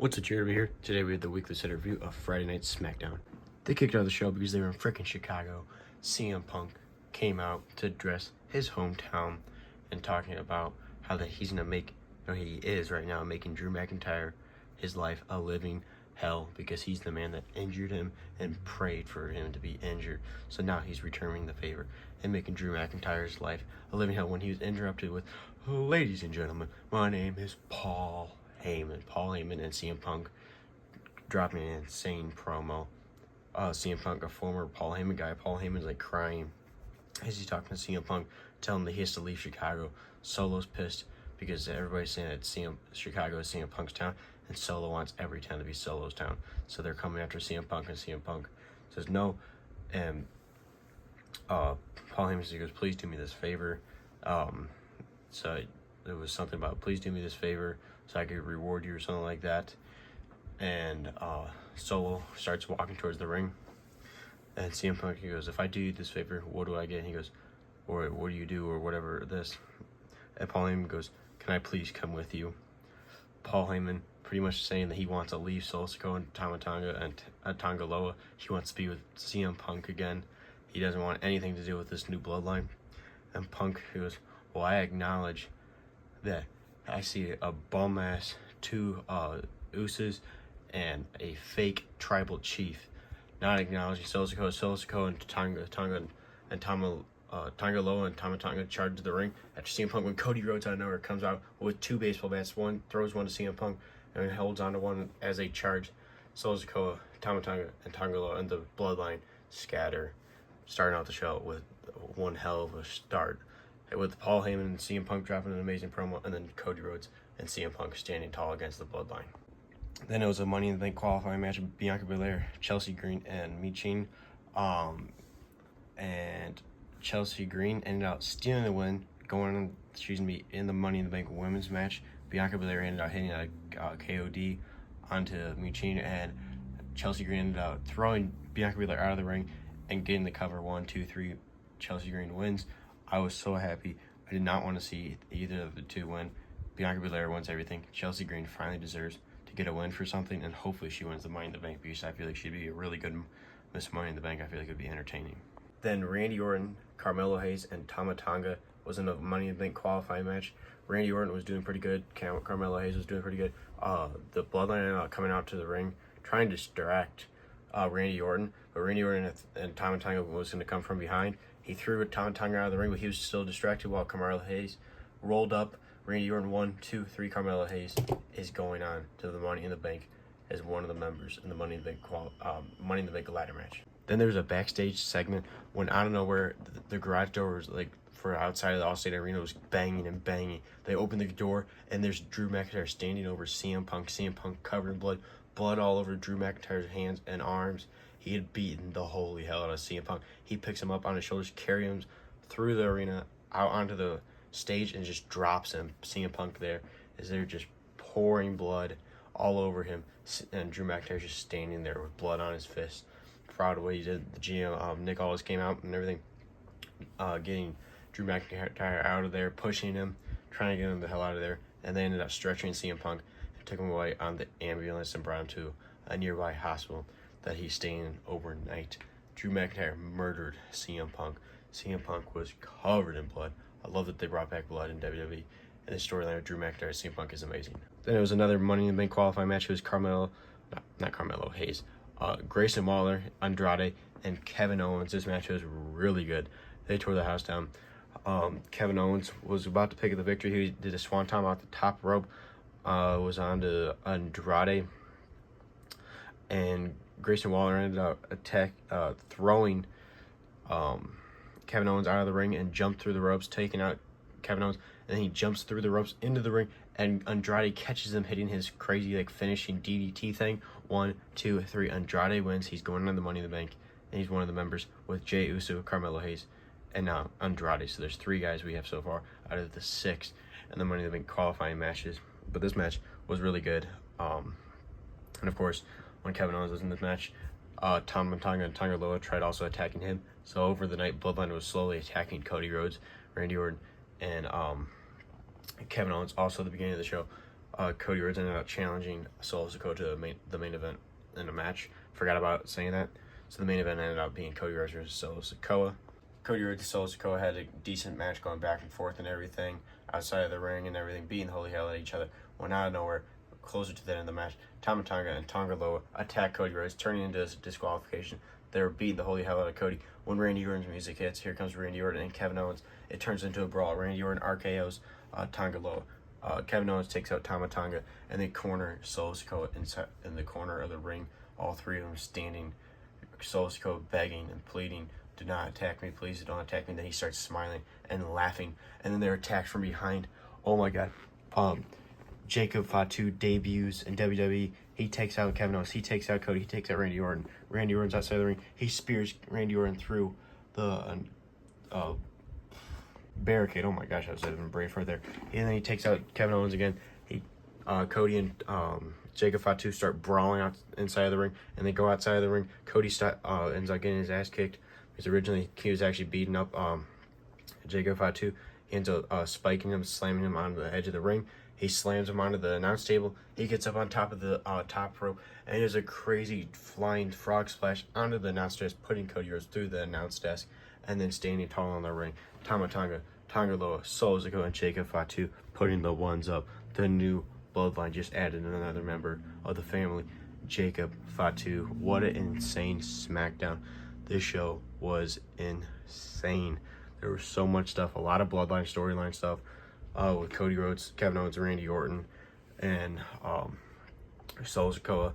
What's up, Jeremy here? Today we had the weekly set review of Friday Night SmackDown. They kicked out the show because they were in frickin' Chicago. CM Punk came out to address his hometown and talking about how that he's gonna make, he is right now making Drew McIntyre his life a living hell because he's the man that injured him and prayed for him to be injured. So now he's returning the favor and making Drew McIntyre's life a living hell when he was interrupted with, "Ladies and gentlemen, my name is Paul Heyman." Paul Heyman and CM Punk dropping an insane promo. CM Punk, a former Paul Heyman guy, Paul Heyman's like crying as he's talking to CM Punk, telling him that he has to leave Chicago. Solo's pissed because everybody's saying that Chicago is CM Punk's town, and Solo wants every town to be Solo's town. So they're coming after CM Punk, and CM Punk says no. And Paul Heyman goes, "Please do me this favor." So it was something about, "Please do me this favor so I could reward you," or something like that. And Solo starts walking towards the ring, and CM Punk, he goes, "If I do you this favor, what do I get?" And he goes, "Or what do you do, or whatever this." And Paul Heyman goes, "Can I please come with you?" Paul Heyman pretty much saying that he wants to leave Solo Sikoa and Tama Tonga and Tonga Loa. He wants to be with CM Punk again. He doesn't want anything to do with this new bloodline. And Punk, he goes, "Well, I acknowledge that I see a bum-ass two Usos and a fake tribal chief." Not acknowledging Solo Sikoa and Tonga Loa and Tama Tonga charge the ring after CM Punk, when Cody Rhodes out of nowhere comes out with two baseball bats. One throws one to CM Punk and holds onto one as they charge. Solo Sikoa, Tama Tonga, and Tonga Loa and the bloodline scatter, starting out the show with one hell of a start, with Paul Heyman and CM Punk dropping an amazing promo, and then Cody Rhodes and CM Punk standing tall against the bloodline. Then it was a Money in the Bank qualifying match of Bianca Belair, Chelsea Green, and Michin. And Chelsea Green ended up stealing the win, she's going to be in the Money in the Bank women's match. Bianca Belair ended up hitting a KOD onto Michin, and Chelsea Green ended up throwing Bianca Belair out of the ring and getting the cover. 1, 2, 3. Chelsea Green wins. I was so happy. I did not want to see either of the two win. Bianca Belair wins everything. Chelsea Green finally deserves to get a win for something, and hopefully she wins the Money in the Bank, because I feel like she'd be a really good Miss Money in the Bank. I feel like it would be entertaining. Then Randy Orton, Carmelo Hayes, and Tama Tonga was in a Money in the Bank qualifying match. Randy Orton was doing pretty good. Carmelo Hayes was doing pretty good. The Bloodline ended up coming out to the ring, trying to distract Randy Orton, but Randy Orton and Tama Tonga was going to come from behind. He threw Tama Tonga out of the ring, but he was still distracted while Carmelo Hayes rolled up. Randy Orton 1, 2, 3. Carmelo Hayes is going on to the Money in the Bank as one of the members in the Money in the Bank ladder match. Then there was a backstage segment when out of nowhere the garage door was like for outside of the Allstate Arena was banging and banging. They opened the door and there's Drew McIntyre standing over CM Punk. CM Punk covered in blood all over Drew McIntyre's hands and arms. He had beaten the holy hell out of CM Punk. He picks him up on his shoulders, carries him through the arena, out onto the stage, and just drops him. CM Punk there is there just pouring blood all over him, and Drew McIntyre's just standing there with blood on his fist. Proud of what he did. The GM, Nick Aldis, came out and everything, getting Drew McIntyre out of there, pushing him, trying to get him the hell out of there, and they ended up stretching CM Punk and took him away on the ambulance and brought him to a nearby hospital that he's staying in overnight. Drew McIntyre murdered CM Punk. CM Punk was covered in blood. I love that they brought back blood in WWE, and the storyline of Drew McIntyre and CM Punk is amazing. Then it was another Money in the Bank qualifying match. It was not Carmelo Hayes, Grayson Waller, Andrade, and Kevin Owens. This match was really good. They tore the house down. Kevin Owens was about to pick up the victory. He did a swanton off the top rope, was on to Andrade, and Grayson Waller ended up throwing Kevin Owens out of the ring and jumped through the ropes, taking out Kevin Owens, and then he jumps through the ropes into the ring, and Andrade catches him, hitting his crazy finishing DDT thing. 1, 2, 3. Andrade wins. He's going on the Money in the Bank, and he's one of the members with Jey Uso, Carmelo Hayes, and now Andrade. So there's 3 guys we have so far out of the 6 in the Money in the Bank qualifying matches. But this match was really good. And of course, when Kevin Owens was in this match, Tama Tonga and Tonga Loa tried also attacking him. So over the night, Bloodline was slowly attacking Cody Rhodes, Randy Orton, and Kevin Owens. Also at the beginning of the show, Cody Rhodes ended up challenging Solo Sikoa to the main event in a match. Forgot about saying that. So the main event ended up being Cody Rhodes versus Solo Sikoa. Cody Rhodes and Solo Sikoa had a decent match going back and forth and everything, outside of the ring and everything, beating the holy hell out of each other. When out of nowhere, closer to the end of the match, Tama Tonga and Tonga Loa attack Cody Rhodes, turning into a disqualification. They were beating the holy hell out of Cody. When Randy Orton's music hits, here comes Randy Orton and Kevin Owens. It turns into a brawl. Randy Orton RKO's Tonga Loa. Kevin Owens takes out Tama Tonga, and they corner Solo Sikoa in the corner of the ring. All three of them standing. Solo Sikoa begging and pleading, "Do not attack me, please. Don't attack me." Then he starts smiling and laughing, and then they're attacked from behind. Oh my God! Jacob Fatu debuts in WWE. He takes out Kevin Owens. He takes out Cody. He takes out Randy Orton. Randy Orton's outside the ring. He spears Randy Orton through the barricade. Oh my gosh, I was having a brain fart there. And then he takes out Kevin Owens again. Cody and Jacob Fatu start brawling out inside of the ring, and they go outside of the ring. Cody ends up getting his ass kicked because originally he was actually beating up Jacob Fatu. He ends up spiking him, slamming him onto the edge of the ring. He slams him onto the announce table. He gets up on top of the top rope, and there's a crazy flying frog splash onto the announce desk, putting Cody Rhodes through the announce desk, and then standing tall on the ring. Tama Tonga, Tonga Loa, Solo Sikoa, and Jacob Fatu putting the ones up. The new bloodline just added another member of the family, Jacob Fatu. What an insane SmackDown. This show was insane. There was so much stuff, a lot of bloodline storyline stuff with Cody Rhodes, Kevin Owens, Randy Orton, and Solo Sikoa,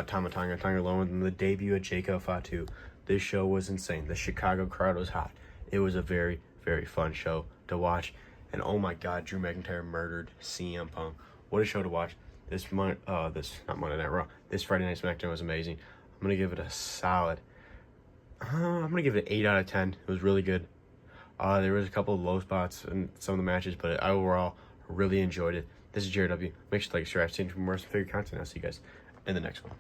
Tama Tonga, Tonga Loa, and the debut of Jacob Fatu. This show was insane. The Chicago crowd was hot. It was a very, very fun show to watch. And oh my God, Drew McIntyre murdered CM Punk. What a show to watch. This Friday Night SmackDown was amazing. I'm gonna give it a solid. I'm gonna give it an 8 out of 10. It was really good. There was a couple of low spots in some of the matches, but I overall really enjoyed it. This is Jared W. Make sure to like, subscribe, stay tuned for more favorite content. I'll see you guys in the next one.